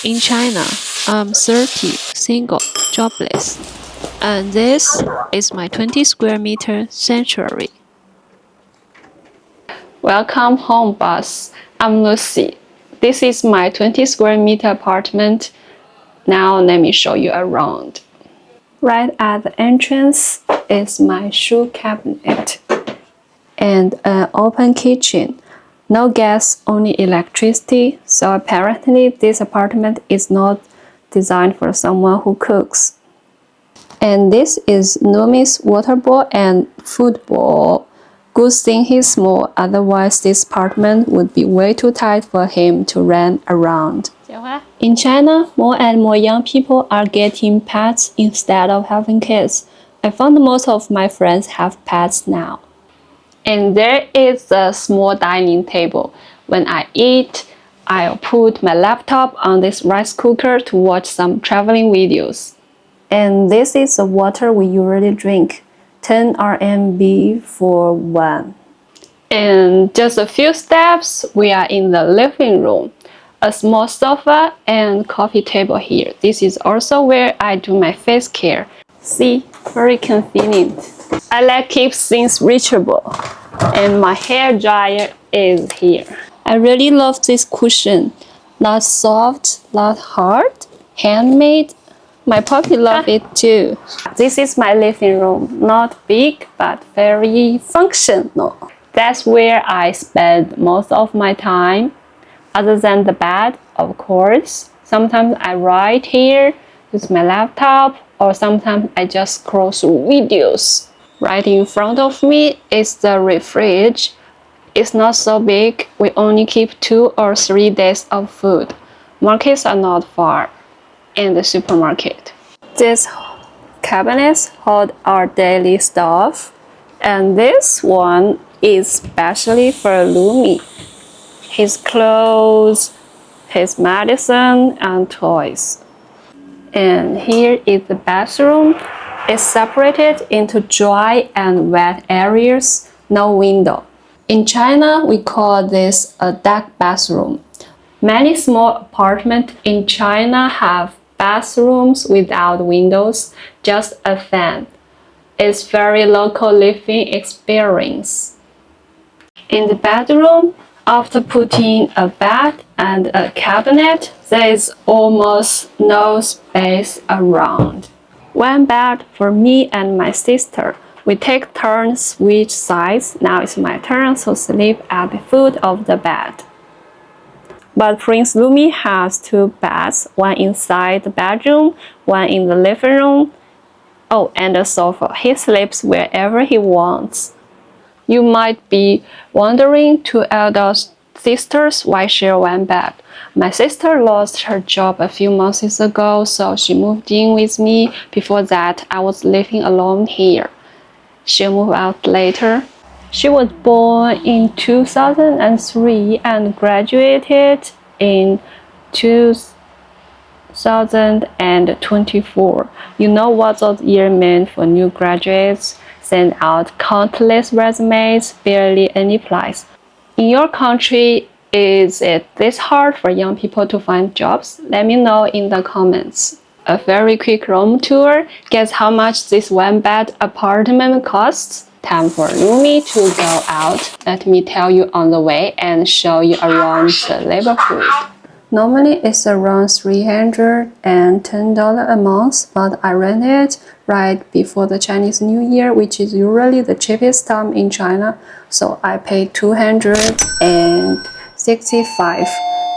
In China, I'm 30, single, jobless, and this is my 20 square meter sanctuary. Welcome home, boss. I'm Lucy. This is my 20 square meter apartment. Now let me show you around. Right at the entrance is my shoe cabinet and an open kitchen. No gas, only electricity, so apparently this apartment is not designed for someone who cooks. And this is Numi's water bowl and food bowl. Good thing he's small, otherwise this apartment would be way too tight for him to run around. In China, more and more young people are getting pets instead of having kids. I found most of my friends have pets now. And there is a small dining table. When I eat, I'll put my laptop on this rice cooker to watch some traveling videos. And this is the water we usually drink, 10 RMB for one. And just a few steps, we are in the living room. A small sofa and coffee table here. This is also where I do my face care. See, very convenient. I like keep things reachable. And my hair dryer is here. I really love this cushion. Not soft, not hard, handmade. My puppy loves it too. This is my living room. Not big, but very functional. That's where I spend most of my time. Other than the bed, of course. Sometimes I write here, use my laptop, or sometimes I just scroll through videos. Right in front of me is the fridge. It's not so big. We only keep 2 or 3 days of food. Markets are not far. And the supermarket. These cabinets hold our daily stuff. And this one is specially for Lumi. His clothes, his medicine, and toys. And here is the bathroom. It's separated into dry and wet areas, no window. In China, we call this a deck bathroom. Many small apartments in China have bathrooms without windows, just a fan. It's very local living experience. In the bedroom, after putting a bed and a cabinet, there is almost no space around. One bed for me and my sister. We take turns switch sides. Now it's my turn to sleep at the foot of the bed. But Prince Lumi has 2 beds, one inside the bedroom, one in the living room. Oh, and a sofa. He sleeps wherever he wants. You might be wondering, 2 elder sisters, why share one bed? My sister lost her job a few months ago, so she moved in with me. Before that, I was living alone here. She'll move out later. She was born in 2003 and graduated in 2024. You know what those years meant for new graduates? Send out countless resumes, barely any place. In your country, is it this hard for young people to find jobs? Let me know in the comments. A very quick room tour. Guess how much this one-bed apartment costs? Time for Lumi to go out. Let me tell you on the way and show you around the neighborhood. Normally it's around $310 a month, but I rent it right before the Chinese New Year, which is usually the cheapest time in China, so I paid $265.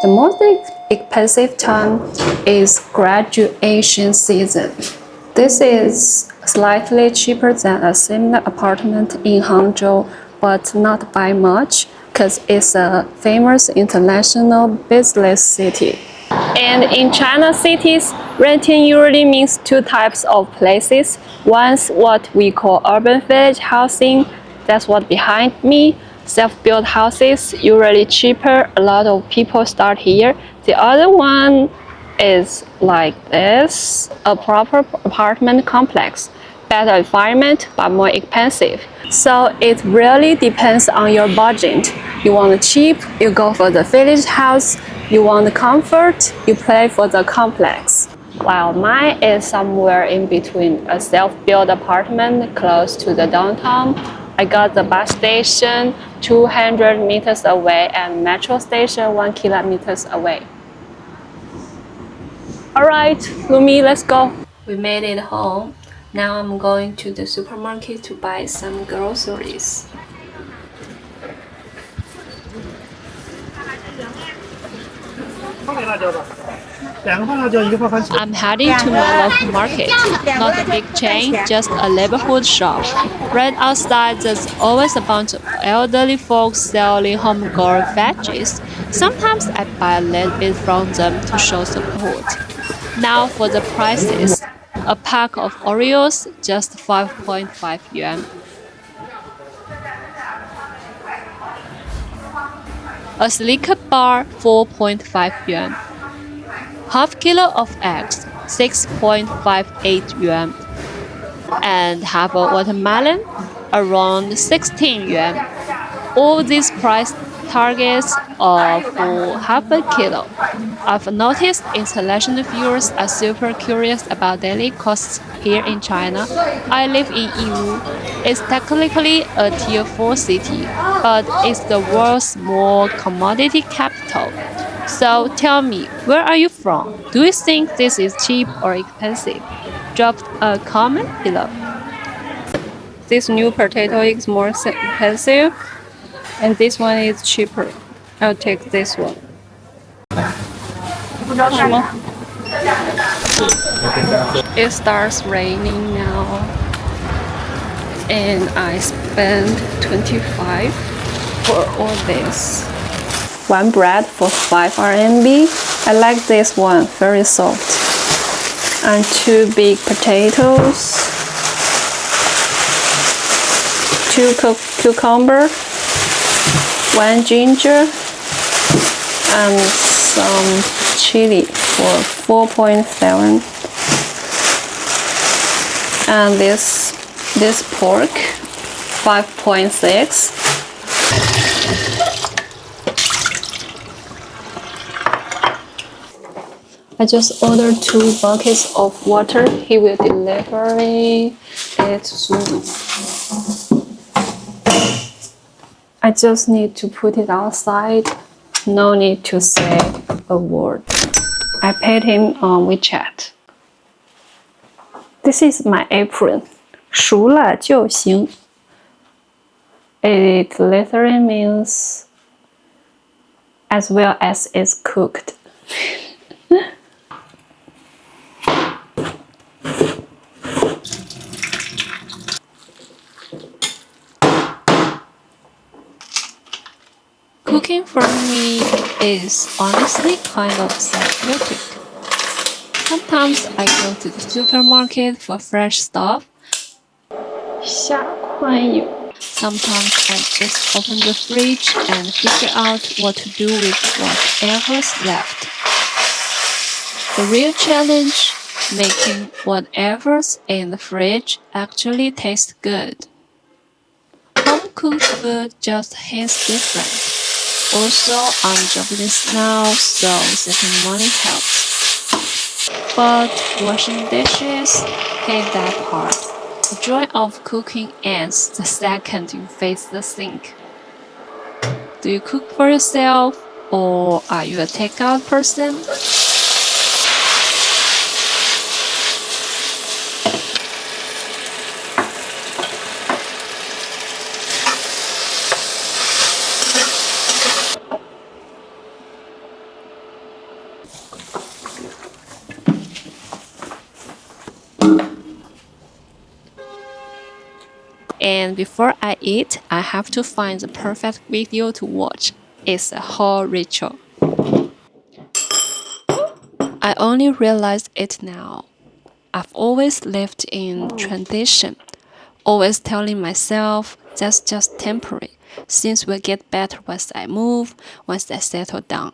The most expensive time is graduation season. This is slightly cheaper than a similar apartment in Hangzhou, but not by much, because it's a famous international business city. And in China cities, renting usually means 2 types of places. One's what we call urban village housing. That's what behind me. Self-built houses, usually cheaper. A lot of people start here. The other one is like this, a proper apartment complex. Better environment, but more expensive. So it really depends on your budget. You want it cheap, you go for the village house. You want the comfort, you pay for the complex. While mine is somewhere in between a self-built apartment close to the downtown. I got the bus station 200 meters away and metro station 1 kilometers away. Alright, Lumi, let's go. We made it home. Now I'm going to the supermarket to buy some groceries. I'm heading to my local market. Not a big chain, just a neighborhood shop. Right outside, there's always a bunch of elderly folks selling homegrown veggies. Sometimes I buy a little bit from them to show support. Now for the prices. A pack of Oreos, just 5.5 yuan. A Snicker bar, 4.5 yuan. Half kilo of eggs, 6.58 yuan. And half a watermelon, around 16 yuan. All these price targets are for half a kilo. I've noticed international viewers are super curious about daily costs here in China. I live in Yiwu. It's technically a tier 4 city, but it's the world's small commodity capital. So tell me, where are you from? Do you think this is cheap or expensive? Drop a comment below. This new potato is more expensive, and this one is cheaper. I'll take this one. It starts raining now, and I spent 25 for all this. One bread for 5 RMB. I like this one, very soft. And 2 big potatoes, 2 cucumber, 1 ginger, and some chili for 4.7. And this pork, 5.6. I just ordered 2 buckets of water. He will deliver it soon. I just need to put it outside. No need to say a word. I paid him on WeChat. This is my apron. 熟了就行. It literally means as well as it's cooked. Cooking for me is honestly kind of therapeutic. Sometimes I go to the supermarket for fresh stuff. 下宽油. Sometimes I just open the fridge and figure out what to do with whatever's left. The real challenge, making whatever's in the fridge actually taste good. Home-cooked food just hits different. Also, I'm jobless now, so saving money helps. But washing dishes, hate that part. The joy of cooking ends the second you face the sink. Do you cook for yourself, or are you a takeout person? And before I eat, I have to find the perfect video to watch. It's a whole ritual. I only realized it now. I've always lived in transition, always telling myself that's just temporary. Things will get better once I move, once I settle down.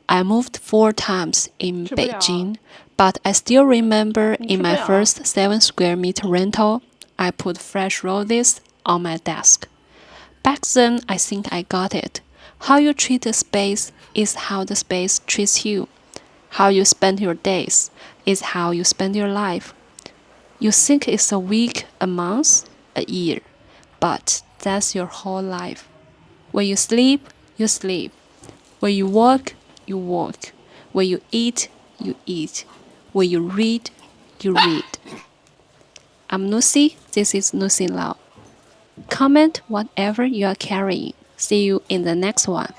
I moved 4 times in Beijing, but I still remember in my first 7 square meter rental, I put fresh roses on my desk. Back then, I think I got it. How you treat a space is how the space treats you. How you spend your days is how you spend your life. You think it's a week, a month, a year, but that's your whole life. When you sleep, you sleep. When you work, you work. When you eat, you eat. When you read, you read. I'm Lucy, this is Lucy Lau. Comment whatever you are carrying. See you in the next one.